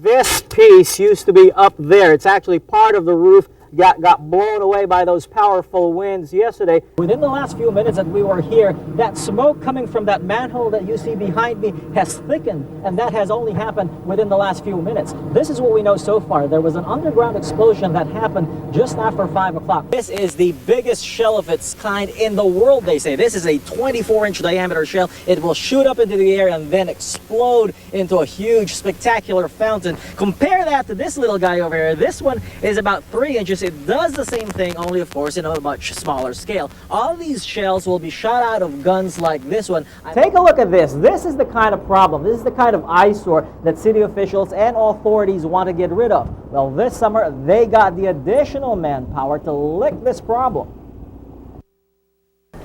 This piece used to be up there. It's actually part of the roof. Got blown away by those powerful winds yesterday. Within the last few minutes that we were here, that smoke coming from that manhole that you see behind me has thickened, and that has only happened within the last few minutes. This is what we know so far. There was an underground explosion that happened just after 5 o'clock. This is the biggest shell of its kind in the world, they say. This is a 24-inch diameter shell. It will shoot up into the air and then explode into a huge, spectacular fountain. Compare that to this little guy over here. This one is about 3 inches. It does the same thing, only of course in a much smaller scale. All these shells will be shot out of guns like this one. Take a look at this. This is the kind of problem. This is the kind of eyesore that city officials and authorities want to get rid of. Well, this summer they got the additional manpower to lick this problem.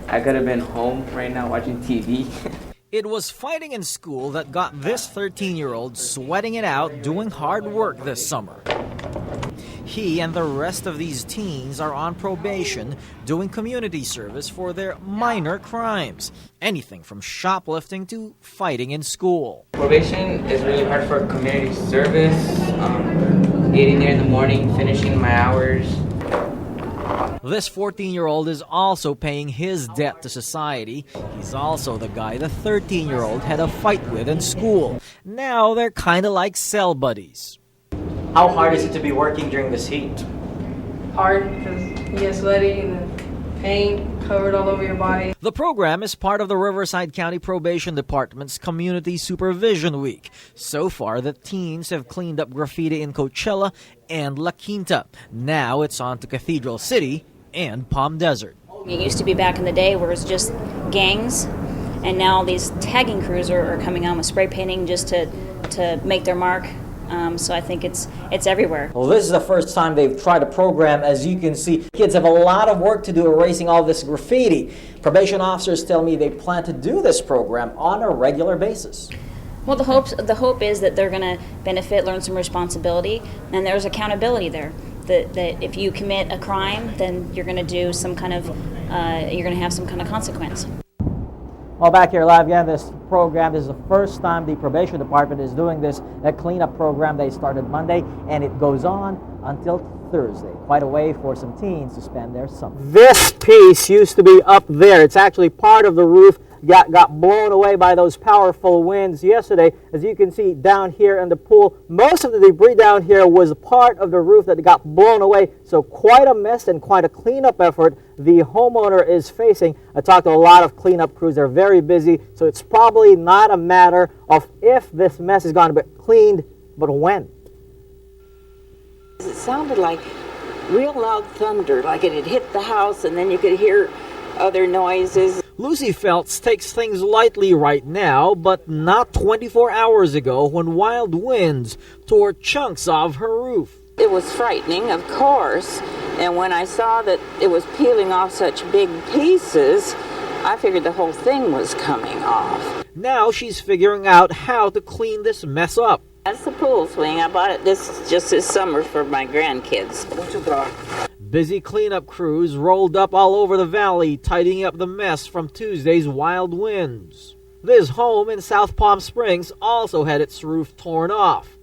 I could have been home right now watching TV. It was fighting in school that got this 13-year-old sweating it out doing hard work this summer. He and the rest of these teens are on probation doing community service for their minor crimes. Anything from shoplifting to fighting in school. Probation is really hard for community service. Getting there in the morning, finishing my hours. This 14-year-old is also paying his debt to society. He's also the guy the 13-year-old had a fight with in school. Now they're kind of like cell buddies. How hard is it to be working during this heat? Hard because you get sweaty and the paint covered all over your body. The program is part of the Riverside County Probation Department's Community Supervision Week. So far, the teens have cleaned up graffiti in Coachella and La Quinta. Now it's on to Cathedral City and Palm Desert. It used to be back in the day where it was just gangs, and now these tagging crews are coming on with spray painting just to make their mark. So I think it's everywhere. Well, this is the first time they've tried a program. As you can see, kids have a lot of work to do erasing all this graffiti. Probation officers tell me they plan to do this program on a regular basis. Well, the hope is that they're going to benefit, learn some responsibility, and there's accountability there. That if you commit a crime, then you're going to do some kind of you're going to have some kind of consequence. Well, back here live again, this program is the first time the probation department is doing this cleanup program. They started Monday, and it goes on until Thursday. Quite a way for some teens to spend their summer. This piece used to be up there. It's actually part of the roof. Got blown away by those powerful winds yesterday. As you can see down here in the pool, most of the debris down here was part of the roof that got blown away. So quite a mess and quite a cleanup effort the homeowner is facing. I talked to a lot of cleanup crews. They're very busy. So it's probably not a matter of if this mess is going to be cleaned, but when. It sounded like real loud thunder, like it had hit the house, and then you could hear other noises. Lucy Feltz takes things lightly right now, but not 24 hours ago when wild winds tore chunks off her roof. It was frightening, of course, and when I saw that it was peeling off such big pieces, I figured the whole thing was coming off. Now she's figuring out how to clean this mess up. That's the pool swing. I bought it just this summer for my grandkids. Busy cleanup crews rolled up all over the valley, tidying up the mess from Tuesday's wild winds. This home in South Palm Springs also had its roof torn off.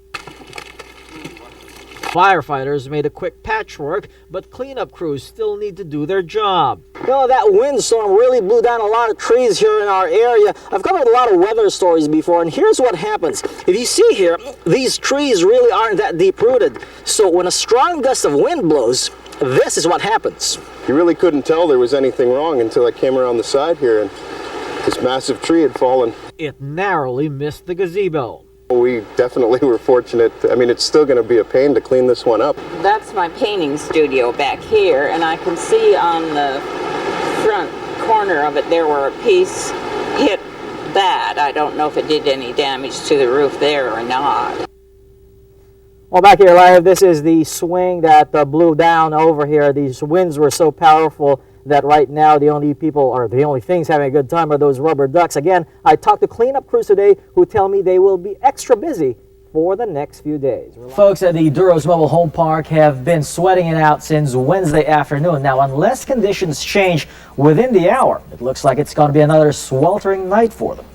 Firefighters made a quick patchwork, but cleanup crews still need to do their job. You know, that windstorm really blew down a lot of trees here in our area. I've covered a lot of weather stories before, and here's what happens. If you see here, these trees really aren't that deep-rooted. So when a strong gust of wind blows, this is what happens. You really couldn't tell there was anything wrong until I came around the side here and this massive tree had fallen. It narrowly missed the gazebo. We definitely were fortunate. I mean, it's still going to be a pain to clean this one up. That's my painting studio back here, and I can see on the front corner of it there where a piece hit that. I don't know if it did any damage to the roof there or not. Well, back here live, this is the swing that blew down over here. These winds were so powerful that right now the only things having a good time are those rubber ducks. Again, I talked to cleanup crews today who tell me they will be extra busy for the next few days. Folks at the Duros Mobile Home Park have been sweating it out since Wednesday afternoon. Now, unless conditions change within the hour, it looks like it's going to be another sweltering night for them.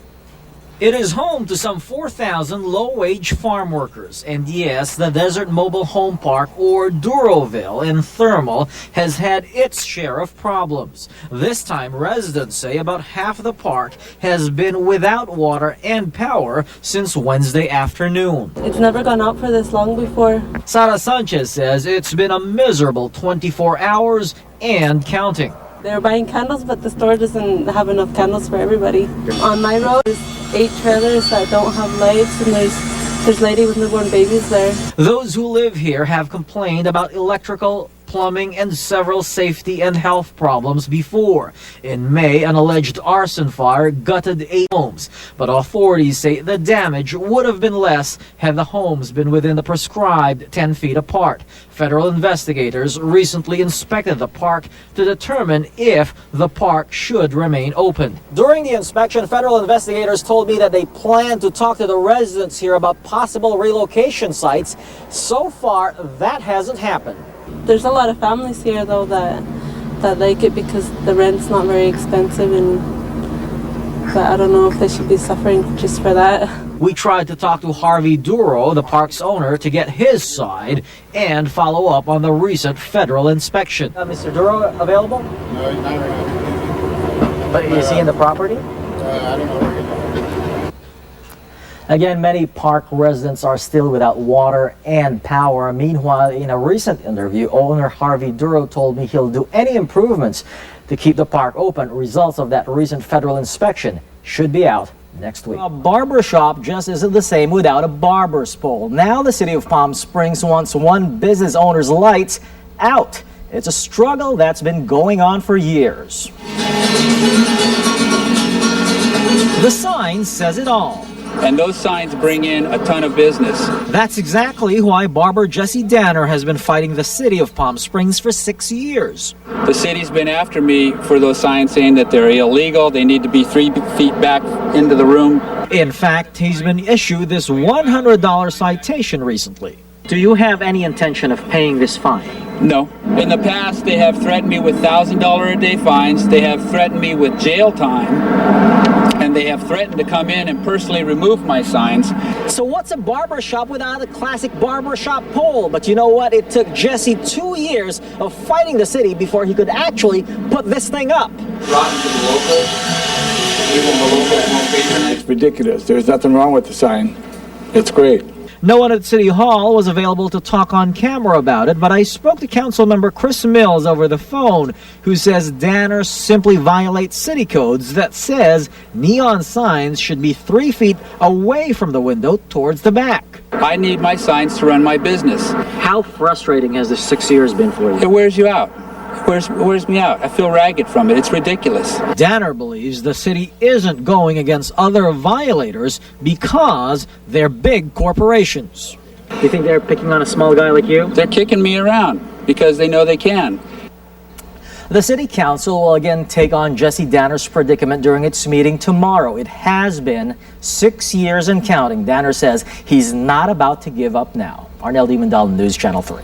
It is home to some 4,000 low-wage farm workers. And yes, the Desert Mobile Home Park, or Duroville in Thermal, has had its share of problems. This time, residents say about half the park has been without water and power since Wednesday afternoon. It's never gone out for this long before. Sara Sanchez says it's been a miserable 24 hours and counting. They're buying candles, but the store doesn't have enough candles for everybody. On my road, there's 8 trailers that don't have lights, and there's lady with newborn babies there. Those who live here have complained about electrical, plumbing, and several safety and health problems before. In May, an alleged arson fire gutted 8 homes, but authorities say the damage would have been less had the homes been within the prescribed 10 feet apart. Federal investigators recently inspected the park to determine if the park should remain open. During the inspection, federal investigators told me that they plan to talk to the residents here about possible relocation sites. So far, that hasn't happened. There's a lot of families here, though, that like it because the rent's not very expensive, but I don't know if they should be suffering just for that. We tried to talk to Harvey Duro, the park's owner, to get his side and follow up on the recent federal inspection. Mr. Duro available? No, he's not right now. But is he in the property? I don't know where he's at. Again, many park residents are still without water and power. Meanwhile, in a recent interview, owner Harvey Duro told me he'll do any improvements to keep the park open. Results of that recent federal inspection should be out next week. A barber shop just isn't the same without a barber's pole. Now the city of Palm Springs wants one business owner's lights out. It's a struggle that's been going on for years. The sign says it all. And those signs bring in a ton of business. That's exactly why barber Jesse Danner has been fighting the city of Palm Springs for 6 years. The city's been after me for those signs saying that they're illegal, they need to be 3 feet back into the room. In fact, he's been issued this $100 citation recently. Do you have any intention of paying this fine? No. In the past, they have threatened me with $1,000 a day fines, they have threatened me with jail time, and they have threatened to come in and personally remove my signs. So what's a barber shop without a classic barber shop pole? But you know what? It took Jesse 2 years of fighting the city before he could actually put this thing up. Rotten to the locals, even the locals won't patronage. It's ridiculous. There's nothing wrong with the sign. It's great. No one at City Hall was available to talk on camera about it, but I spoke to council member Chris Mills over the phone, who says Danner simply violates city codes that says neon signs should be 3 feet away from the window towards the back. I need my signs to run my business. How frustrating has this 6 years been for you? It wears you out. It wears me out. I feel ragged from it. It's ridiculous. Danner believes the city isn't going against other violators because they're big corporations. Do you think they're picking on a small guy like you? They're kicking me around because they know they can. The city council will again take on Jesse Danner's predicament during its meeting tomorrow. It has been 6 years and counting. Danner says he's not about to give up now. Arnell DiMaandal, News Channel 3.